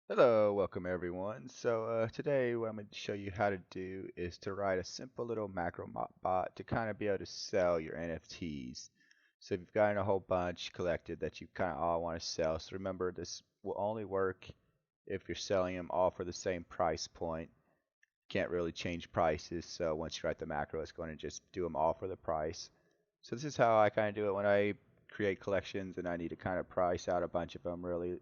Hello, welcome everyone. Today what I'm going to show you how to do is to write a simple little bot to kind of be able to sell your NFTs. So if you've gotten a whole bunch collected that you kind of all want to sell, so remember this will only work if you're selling them all for the same price point. Can't really change prices, so once you write the macro, it's going to just do them all for the price. So this is how I kind of do it when I create collections and I need to kind of price out a bunch of them really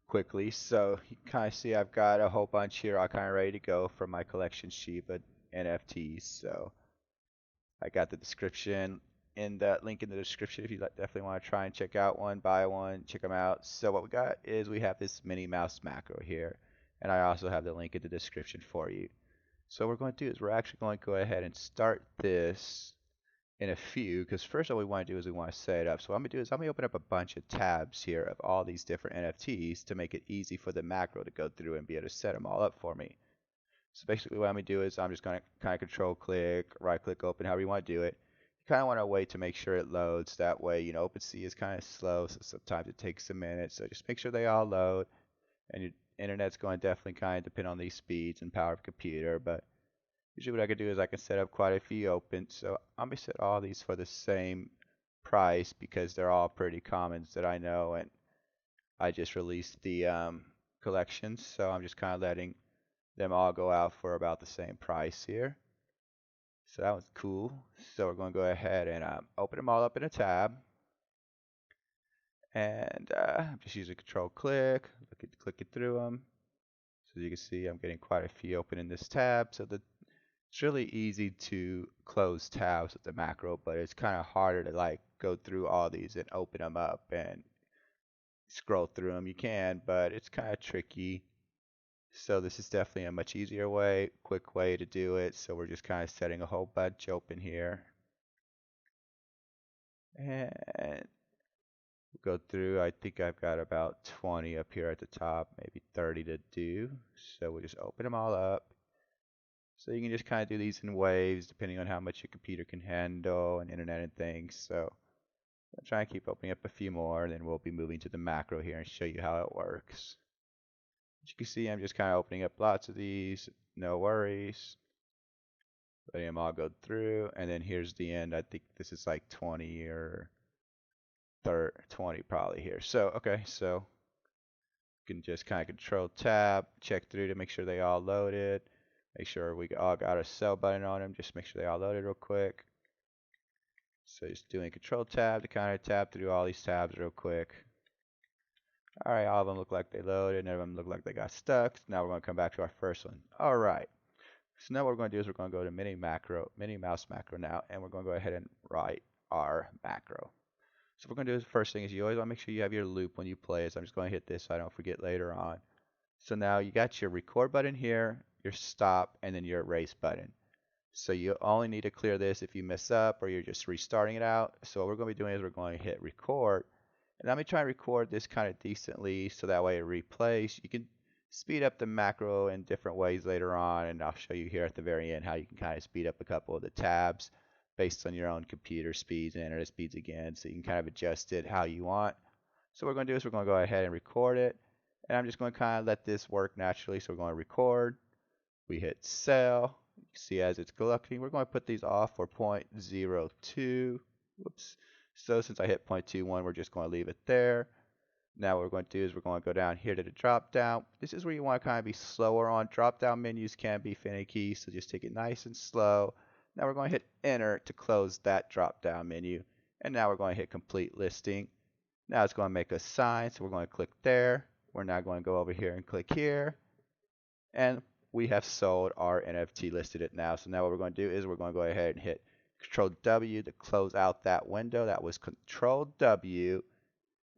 quickly. So you kind of see I've got a whole bunch here all kind of ready to go from my collection Shiba NFTs. So I got the description in that link in the description if you definitely want to try and check out one, buy one, check them out. So what we got is we have this Minnie Mouse macro here, and I also have the link in the description for you. So what we're going to do is we're actually going to go ahead and start this in a few, because first all we want to do is we want to set it up. So what I'm going to do is I'm going to open up a bunch of tabs here of all these different NFTs to make it easy for the macro to go through and be able to set them all up for me. So basically what I'm going to do is I'm just going to kind of control click, right click open, however you want to do it. You kind of want to wait to make sure it loads. That way, OpenSea is kind of slow, so sometimes it takes a minute. So just make sure they all load. And your internet's going to definitely kind of depend on these speeds and power of computer, but usually what I could do is I can set up quite a few open. So I'm gonna set all these for the same price because they're all pretty commons that I know, and I just released the collections, so I'm just kind of letting them all go out for about the same price here. So that was cool. So we're going to go ahead and open them all up in a tab, and I'm just using Control click, click it through them. So you can see I'm getting quite a few open in this tab. So it's really easy to close tabs with the macro, but it's kind of harder to like go through all these and open them up and scroll through them. You can, but it's kind of tricky. So this is definitely a much easier way, quick way to do it. So we're just kind of setting a whole bunch open here. And we'll go through. I think I've got about 20 up here at the top, maybe 30 to do. So we'll just open them all up. So you can just kind of do these in waves depending on how much your computer can handle and internet and things. So I'll try and keep opening up a few more, and then we'll be moving to the macro here and show you how it works. As you can see, I'm just kind of opening up lots of these, no worries. Letting them all go through, and then here's the end. I think this is like 20 or 30, 20 probably here. So, okay, so you can just kind of control tab, check through to make sure they all loaded. Make sure we all got a sell button on them. Just make sure they all loaded real quick. So just doing control tab to kind of tab through all these tabs real quick. All right, all of them look like they loaded, none of them look like they got stuck. So now we're going to come back to our first one. All right. So now what we're going to do is we're going to go to mini mouse macro now, and we're going to go ahead and write our macro. So what we're going to do is the first thing is you always want to make sure you have your loop when you play it. So I'm just going to hit this so I don't forget later on. So now you got your record button here, your stop, and then your erase button. So you only need to clear this if you mess up or you're just restarting it out. So what we're going to be doing is we're going to hit record. And I'm going to try and record this kind of decently so that way it replays. You can speed up the macro in different ways later on, and I'll show you here at the very end how you can kind of speed up a couple of the tabs based on your own computer speeds and internet speeds again. So you can kind of adjust it how you want. So what we're going to do is we're going to go ahead and record it. And I'm just going to kind of let this work naturally. So we're going to record. We hit sell. You can see as it's collecting, we're going to put these off for 0.02. Whoops. So since I hit 0.21, we're just going to leave it there. Now what we're going to do is we're going to go down here to the drop down. This is where you want to kind of be slower on. Drop down menus can be finicky, so just take it nice and slow. Now we're going to hit enter to close that drop down menu. And now we're going to hit complete listing. Now it's going to make a sign, so we're going to click there. We're now going to go over here and click here. And we have sold our NFT, listed it now. So now what we're going to do is we're going to go ahead and hit Control W to close out that window. That was Control W.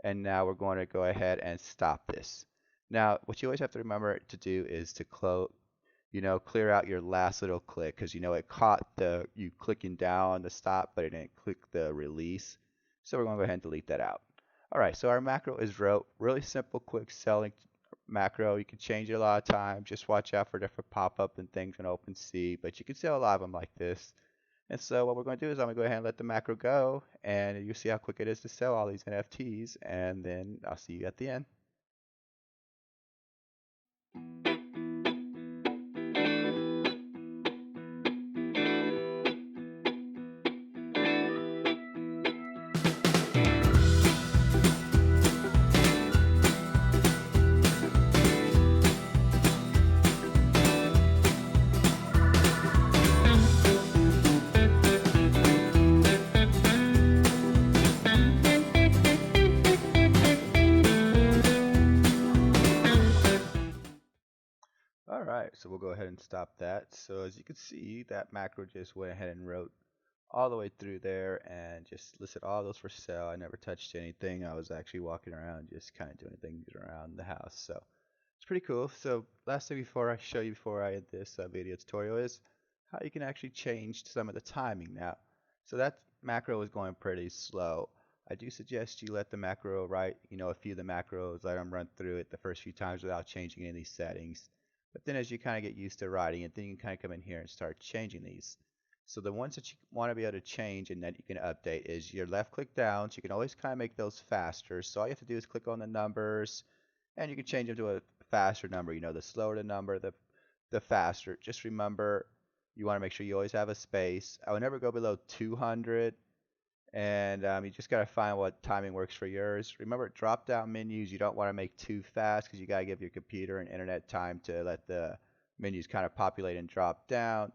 And now we're going to go ahead and stop this. Now, what you always have to remember to do is to clear out your last little click, because it caught you clicking down on the stop, but it didn't click the release. So we're going to go ahead and delete that out. All right, so our macro is wrote. Really simple, quick selling macro. You can change it a lot of times. Just watch out for different pop-up and things in OpenSea, but you can sell a lot of them like this. And so what we're going to do is I'm going to go ahead and let the macro go, and you see how quick it is to sell all these NFTs, and then I'll see you at the end. All right, so we'll go ahead and stop that. So as you can see, that macro just went ahead and wrote all the way through there and just listed all those for sale. I never touched anything. I was actually walking around just kind of doing things around the house. So it's pretty cool. So last thing before I show you before I end this video tutorial is how you can actually change some of the timing now. So that macro is going pretty slow. I do suggest you let the macro write, a few of the macros, let them run through it the first few times without changing any of these settings. But then as you kind of get used to writing it, then you can kind of come in here and start changing these. So the ones that you want to be able to change and that you can update is your left click down. So you can always kind of make those faster. So all you have to do is click on the numbers and you can change them to a faster number. The slower the number, the faster. Just remember you want to make sure you always have a space. I would never go below 200. And you just got to find what timing works for yours. Remember, drop down menus, you don't want to make too fast because you got to give your computer and internet time to let the menus kind of populate and drop down.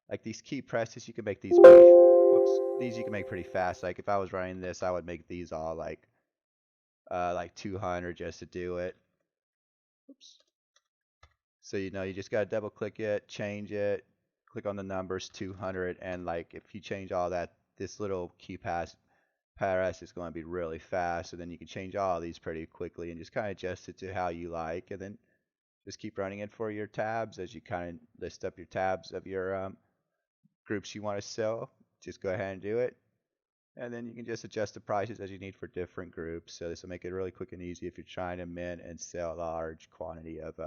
Like these key presses, you can make these pretty, whoops, these you can make pretty fast. Like if I was running this, I would make these all like 200 just to do it. Oops. So you just gotta double click it, change it, click on the numbers 200, and like if you change all that, this little key press is going to be really fast. So then you can change all these pretty quickly and just kind of adjust it to how you like, and then just keep running it for your tabs as you kind of list up your tabs of your groups you want to sell. Just go ahead and do it. And then you can just adjust the prices as you need for different groups. So this will make it really quick and easy if you're trying to mint and sell a large quantity of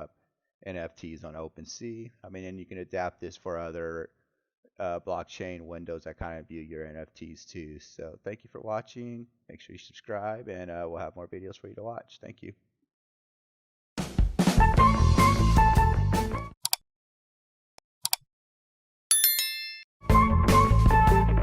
NFTs on OpenSea. I mean, and you can adapt this for other blockchain windows that kind of view your NFTs too. So thank you for watching. Make sure you subscribe, and we'll have more videos for you to watch. Thank you.